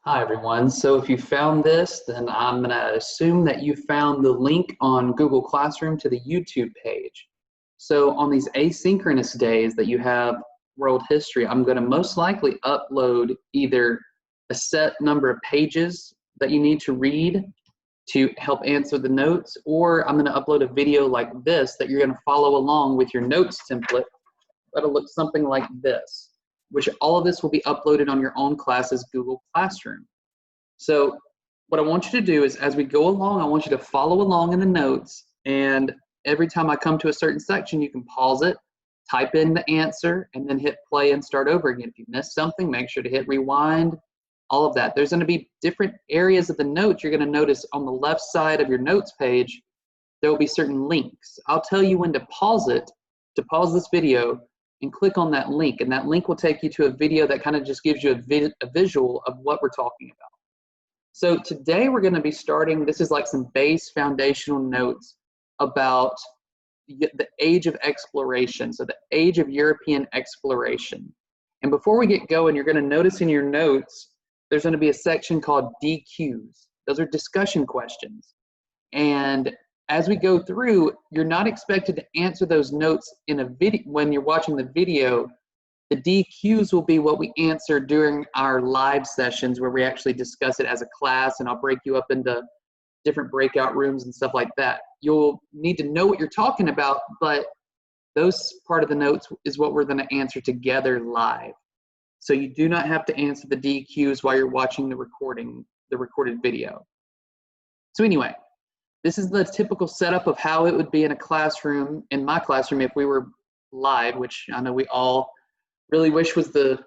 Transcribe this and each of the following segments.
Hi everyone. So if you found this, then I'm going to assume that you found the link on Google Classroom to the YouTube page. So on these asynchronous days that you have world history, I'm going to most likely upload either a set number of pages that you need to read to help answer the notes, or I'm going to upload a video like this that you're going to follow along with your notes template. That'll look something like this, which all of this will be uploaded on your own class's Google Classroom. So what I want you to do is, as we go along, I want you to follow along in the notes, and every time I come to a certain section, you can pause it, type in the answer, and then hit play and start over again. If you missed something, make sure to hit rewind, all of that. There's going to be different areas of the notes. You're going to notice on the left side of your notes page, there will be certain links. I'll tell you when to pause it, to pause this video, and click on that link, and that link will take you to a video that kind of just gives you a visual of what we're talking about. So today we're going to be starting, this is like some base foundational notes about the age of exploration, so the age of European exploration. And before we get going, you're going to notice in your notes, there's going to be a section called DQs. Those are discussion questions. And as we go through, you're not expected to answer those notes in a video when you're watching the video. The DQs will be what we answer during our live sessions where we actually discuss it as a class, and I'll break you up into different breakout rooms and stuff like that. You'll need to know what you're talking about, but those part of the notes is what we're going to answer together live. So you do not have to answer the DQs while you're watching the recorded video. So anyway, this is the typical setup of how it would be in a classroom, in my classroom, if we were live, which I know we all really wish was the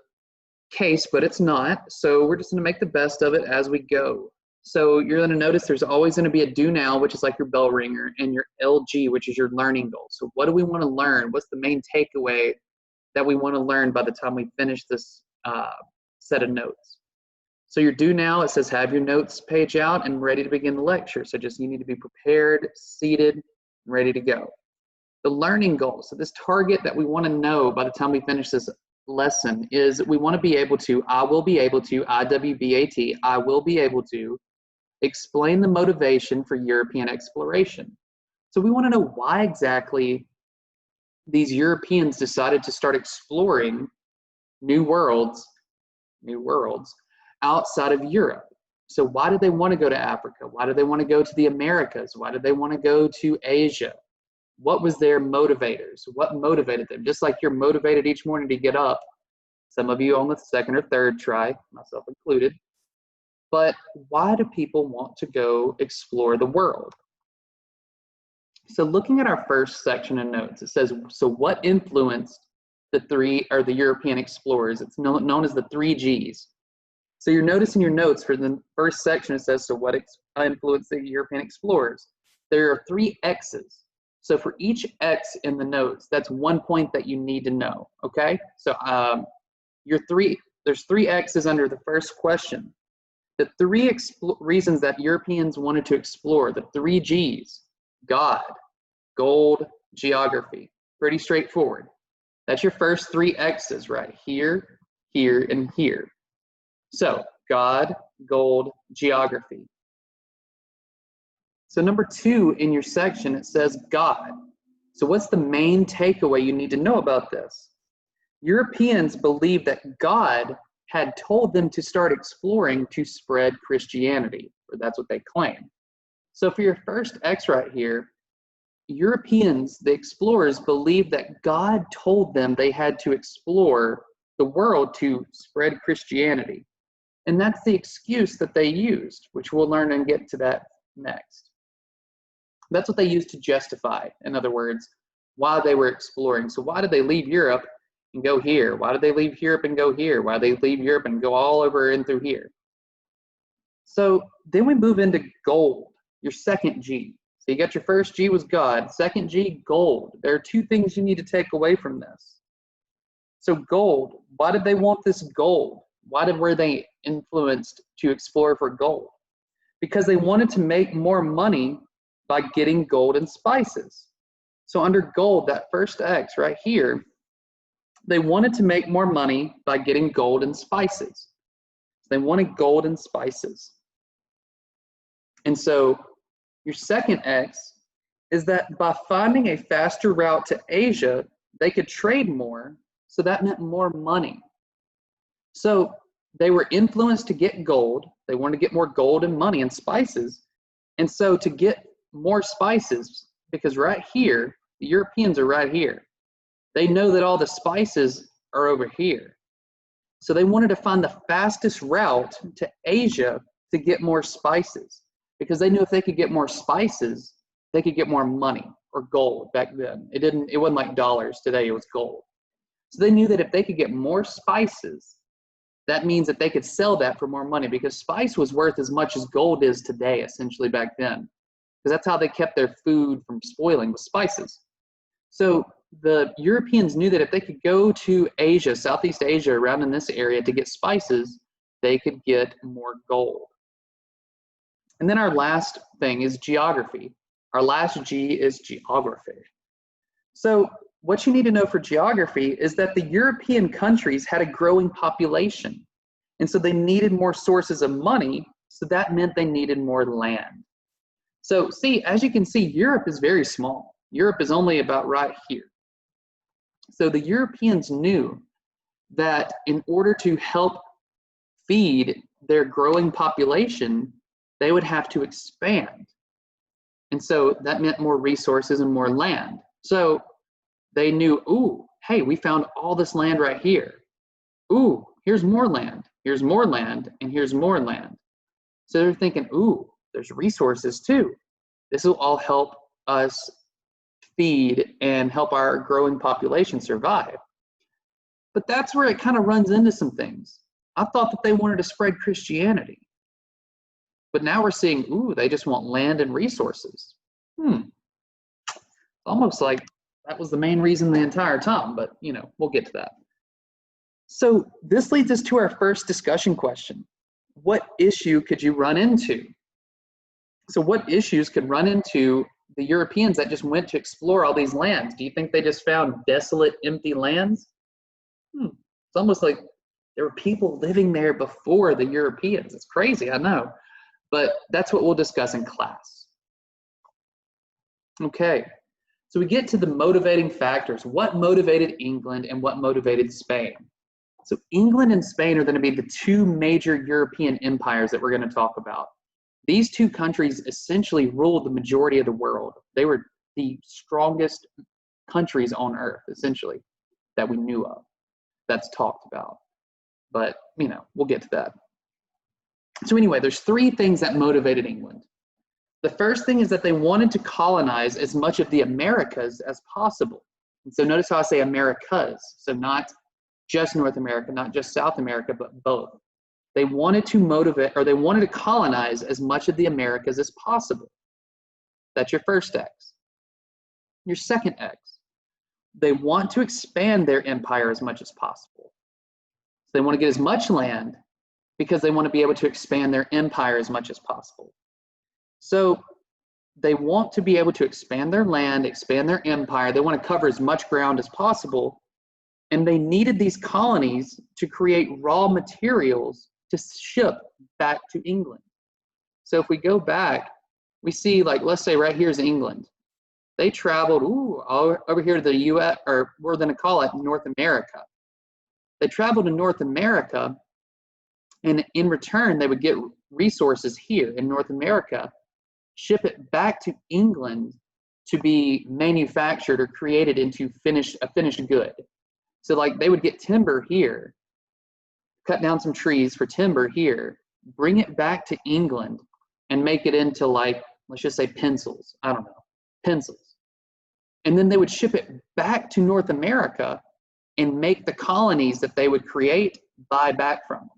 case, but it's not. So we're just going to make the best of it as we go. So you're going to notice there's always going to be a do now, which is like your bell ringer, and your LG, which is your learning goal. So what do we want to learn? What's the main takeaway that we want to learn by the time we finish this set of notes? So your do now, it says have your notes page out and ready to begin the lecture. So just you need to be prepared, seated, and ready to go. The learning goal, so this target that we want to know by the time we finish this lesson is we want to be able to, I will be able to, IWBAT, I will be able to explain the motivation for European exploration. So we want to know why exactly these Europeans decided to start exploring new worlds outside of Europe. So why did they want to go to Africa? Why did they want to go to the Americas? Why did they want to go to Asia? What was their motivators? What motivated them? Just like you're motivated each morning to get up, some of you on the second or third try, myself included. But why do people want to go explore the world? So looking at our first section of notes, it says, so what influenced the European explorers? It's known as the 3 Gs. So you're noticing your notes for the first section, it says, so what influenced the European explorers? There are 3 X's. So for each X in the notes, that's 1 point that you need to know, okay? So there's 3 X's under the first question. The 3 reasons that Europeans wanted to explore, the 3 Gs, God, gold, geography. Pretty straightforward. That's your first 3 X's right here, here, and here. So God, gold, geography. So number 2 in your section, it says God. So what's the main takeaway you need to know about this? Europeans believed that God had told them to start exploring to spread Christianity, or that's what they claim. So for your first X right here, Europeans, the explorers, believed that God told them they had to explore the world to spread Christianity. And that's the excuse that they used, which we'll learn and get to that next. That's what they used to justify, in other words, why they were exploring. So why did they leave Europe and go here? Why did they leave Europe and go here? Why did they leave Europe and go all over and through here? So then we move into gold, your second G. So you got your first G was God, second G, gold. There are 2 things you need to take away from this. So gold, why did they want this gold? Why were they influenced to explore for gold? Because they wanted to make more money by getting gold and spices. So under gold, that first X right here, they wanted to make more money by getting gold and spices. So they wanted gold and spices. And so your second X is that by finding a faster route to Asia, they could trade more, so that meant more money. So they were influenced to get gold. They wanted to get more gold and money and spices. And so to get more spices, because right here, the Europeans are right here. They know that all the spices are over here. So they wanted to find the fastest route to Asia to get more spices, because they knew if they could get more spices, they could get more money or gold back then. It wasn't like dollars today, it was gold. So they knew that if they could get more spices, that means that they could sell that for more money, because spice was worth as much as gold is today, essentially back then. Because that's how they kept their food from spoiling, with spices. So the Europeans knew that if they could go to Asia, Southeast Asia, around in this area to get spices, they could get more gold. And then our last thing is geography. Our last G is geography. So what you need to know for geography is that the European countries had a growing population. And so they needed more sources of money, so that meant they needed more land. So see, as you can see, Europe is very small. Europe is only about right here. So the Europeans knew that in order to help feed their growing population, they would have to expand. And so that meant more resources and more land. So they knew, ooh, hey, we found all this land right here. Ooh, here's more land, and here's more land. So they're thinking, ooh, there's resources too. This will all help us feed and help our growing population survive. But that's where it kind of runs into some things. I thought that they wanted to spread Christianity. But now we're seeing, ooh, they just want land and resources. Almost like that was the main reason the entire time, but we'll get to that. So this leads us to our first discussion question. What issue could you run into? So what issues could run into the Europeans that just went to explore all these lands? Do you think they just found desolate, empty lands? It's almost like there were people living there before the Europeans. It's crazy, I know. But that's what we'll discuss in class. Okay, so we get to the motivating factors. What motivated England and what motivated Spain? So England and Spain are going to be the two major European empires that we're going to talk about. These two countries essentially ruled the majority of the world. They were the strongest countries on earth, essentially, that we knew of, that's talked about. But, we'll get to that. So anyway, there's three things that motivated England. The first thing is that they wanted to colonize as much of the Americas as possible. And so notice how I say Americas. So not just North America, not just South America, but both. They wanted to colonize as much of the Americas as possible. That's your first X. Your second X, they want to expand their empire as much as possible. So they want to get as much land because they want to be able to expand their empire as much as possible. So they want to be able to expand their land, expand their empire. They want to cover as much ground as possible. And they needed these colonies to create raw materials to ship back to England. So if we go back, we see, like, let's say right here's England. They traveled over here to the US, or we're going to call it North America. They traveled to North America, and in return, they would get resources here in North America, ship it back to England to be manufactured or created into a finished good. So like they would get timber here, cut down some trees for timber here, bring it back to England and make it into, like, let's just say pencils. I don't know, pencils. And then they would ship it back to North America and make the colonies that they would create buy back from them.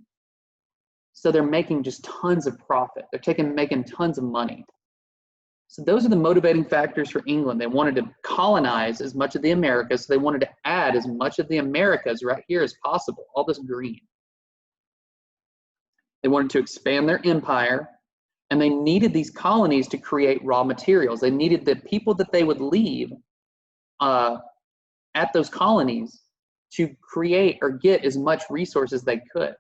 So they're making just tons of profit. They're making tons of money. So those are the motivating factors for England. They wanted to colonize as much of the Americas, so they wanted to add as much of the Americas right here as possible, all this green. They wanted to expand their empire, and they needed these colonies to create raw materials. They needed the people that they would leave at those colonies to create or get as much resources as they could.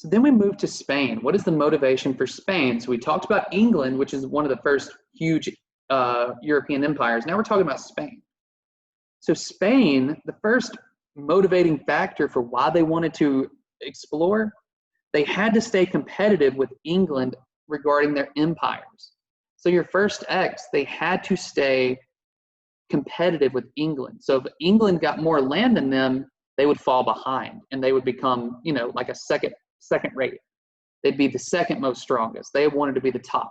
So then we move to Spain. What is the motivation for Spain? So we talked about England, which is one of the first huge European empires. Now we're talking about Spain. So Spain, the first motivating factor for why they wanted to explore, they had to stay competitive with England regarding their empires. So your first X, they had to stay competitive with England. So if England got more land than them, they would fall behind and they would become, you know, like a second rate. They'd be the second most strongest. They wanted to be the top.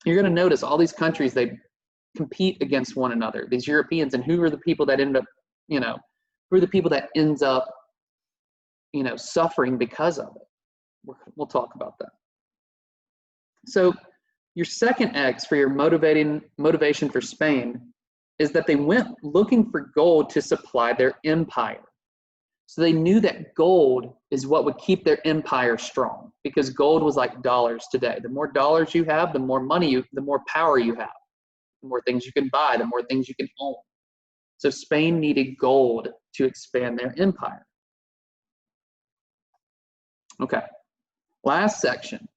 You're going to notice all these countries, they compete against one another, these Europeans, and who are the people that end up, you know, who are the people that ends up, you know, suffering because of it. We'll talk about that. So your second X for your motivation for Spain is that they went looking for gold to supply their empire. So they knew that gold is what would keep their empire strong, because gold was like dollars today. The more dollars you have, the more money the more power you have. The more things you can buy, the more things you can own. So Spain needed gold to expand their empire. Okay, last section,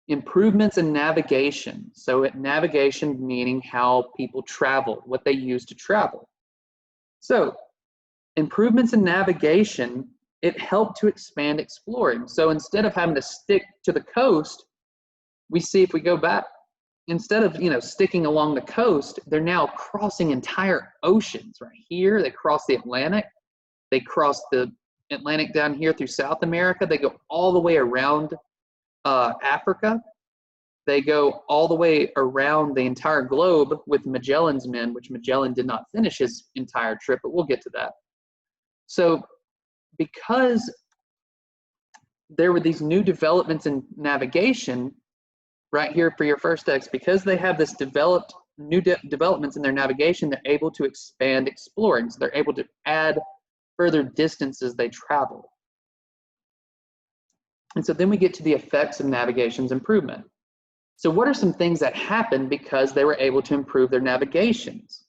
improvements in navigation. So navigation meaning how people traveled, what they used to travel. So improvements in navigation, it helped to expand exploring. So instead of having to stick to the coast, we see if we go back, instead of, you know, sticking along the coast, they're now crossing entire oceans. Right here, they cross the Atlantic. They cross the Atlantic down here through South America. They go all the way around Africa. They go all the way around the entire globe with Magellan's men, which Magellan did not finish his entire trip, but we'll get to that. So because there were these new developments in navigation, right here for your first X, because they have this new developments in their navigation, they're able to expand exploring. So they're able to add further distances they travel. And so then we get to the effects of navigation's improvement. So what are some things that happened because they were able to improve their navigations?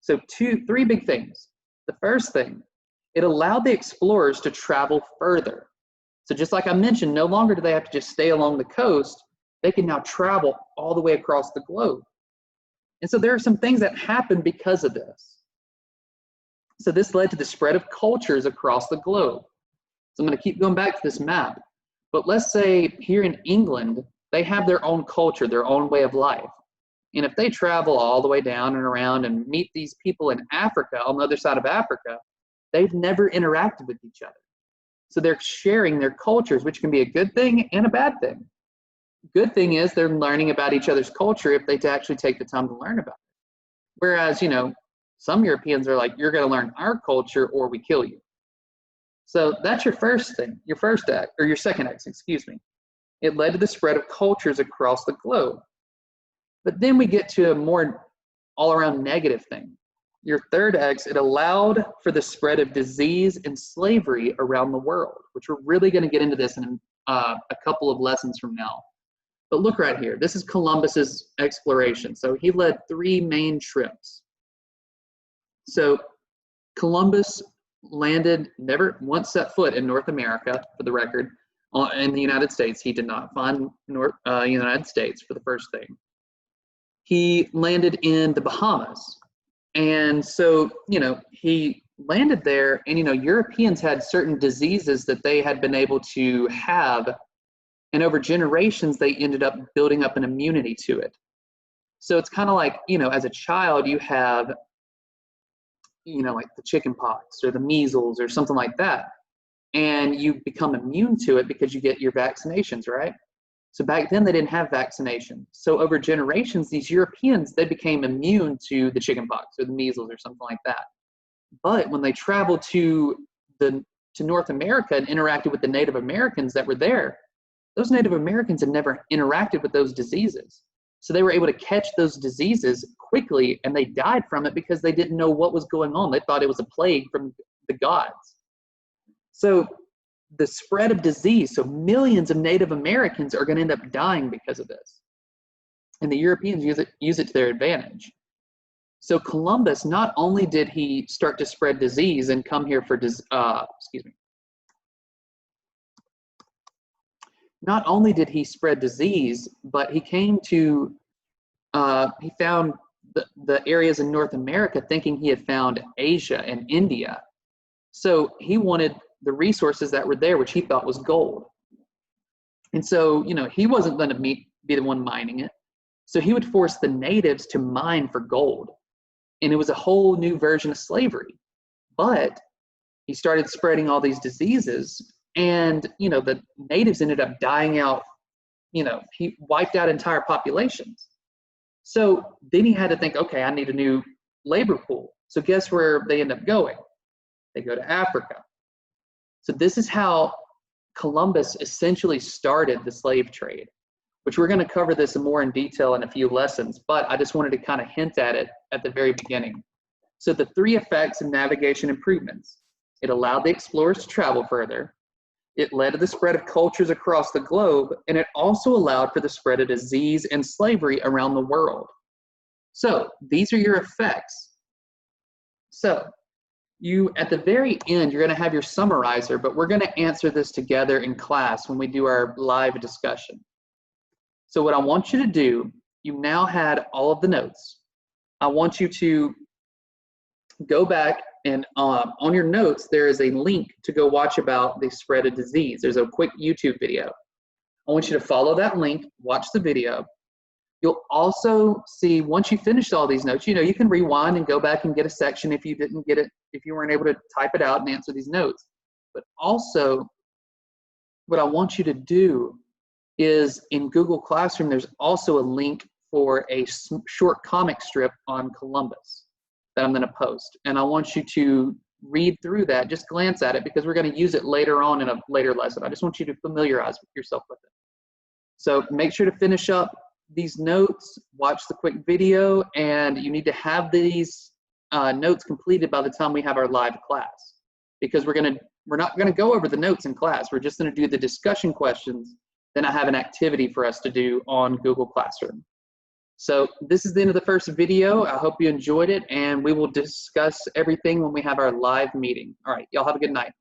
So three big things. The first thing, it allowed the explorers to travel further. So just like I mentioned, no longer do they have to just stay along the coast. They can now travel all the way across the globe. And so there are some things that happened because of this. So this led to the spread of cultures across the globe. So I'm going to keep going back to this map. But let's say here in England, they have their own culture, their own way of life. And if they travel all the way down and around and meet these people in Africa, on the other side of Africa, they've never interacted with each other. So they're sharing their cultures, which can be a good thing and a bad thing. Good thing is they're learning about each other's culture if they actually take the time to learn about it. Whereas, you know, some Europeans are like, you're going to learn our culture or we kill you. So that's your first thing, your first X, or your second X, excuse me. It led to the spread of cultures across the globe. But then we get to a more all-around negative thing. Your third X, it allowed for the spread of disease and slavery around the world, which we're really going to get into this in a couple of lessons from now. But look right here. This is Columbus's exploration. So he led 3 main trips. So Columbus landed, never once set foot in North America, for the record. In the United States, he did not find United States for the first thing. He landed in the Bahamas. And so, you know, he landed there, and, you know, Europeans had certain diseases that they had been able to have. And over generations, they ended up building up an immunity to it. So it's kind of like, you know, as a child, you have, you know, like the chicken pox or the measles or something like that. And you become immune to it because you get your vaccinations, right? So back then they didn't have vaccination. So over generations, these Europeans, they became immune to the chicken pox or the measles or something like that. But when they traveled to North America and interacted with the Native Americans that were there, those Native Americans had never interacted with those diseases. So they were able to catch those diseases quickly, and they died from it because they didn't know what was going on. They thought it was a plague from the gods. So the spread of disease, so millions of Native Americans are going to end up dying because of this. And the Europeans use it to their advantage. So Columbus, not only did he start to spread disease and come here for not only did he spread disease, but he came to, he found the areas in North America thinking he had found Asia and India. So he wanted the resources that were there, which he thought was gold. And so, you know, he wasn't going to be the one mining it. So he would force the natives to mine for gold. And it was a whole new version of slavery. But he started spreading all these diseases, and, you know, the natives ended up dying out. You know, he wiped out entire populations. So then he had to think, okay, I need a new labor pool. So guess where they end up going? They go to Africa. So this is how Columbus essentially started the slave trade, which we're going to cover this more in detail in a few lessons, but I just wanted to kind of hint at it at the very beginning. So the three effects of navigation improvements: it allowed the explorers to travel further, it led to the spread of cultures across the globe, and it also allowed for the spread of disease and slavery around the world. So these are your effects. So you, at the very end, you're going to have your summarizer, but we're going to answer this together in class when we do our live discussion. So what I want you to do, you now had all of the notes. I want you to go back and on your notes, there is a link to go watch about the spread of disease. There's a quick YouTube video. I want you to follow that link, watch the video. You'll also see, once you finish all these notes, you know, you can rewind and go back and get a section if you didn't get it, if you weren't able to type it out and answer these notes. But also, what I want you to do is, in Google Classroom, there's also a link for a short comic strip on Columbus that I'm going to post. And I want you to read through that, just glance at it, because we're going to use it later on in a later lesson. I just want you to familiarize yourself with it. So make sure to finish up these notes, watch the quick video, and you need to have these notes completed by the time we have our live class, because we're not going to go over the notes in class. We're just going to do the discussion questions. Then I have an activity for us to do on Google Classroom. So this is the end of the first video. I hope you enjoyed it, and we will discuss everything when we have our live meeting. All right, y'all have a good night.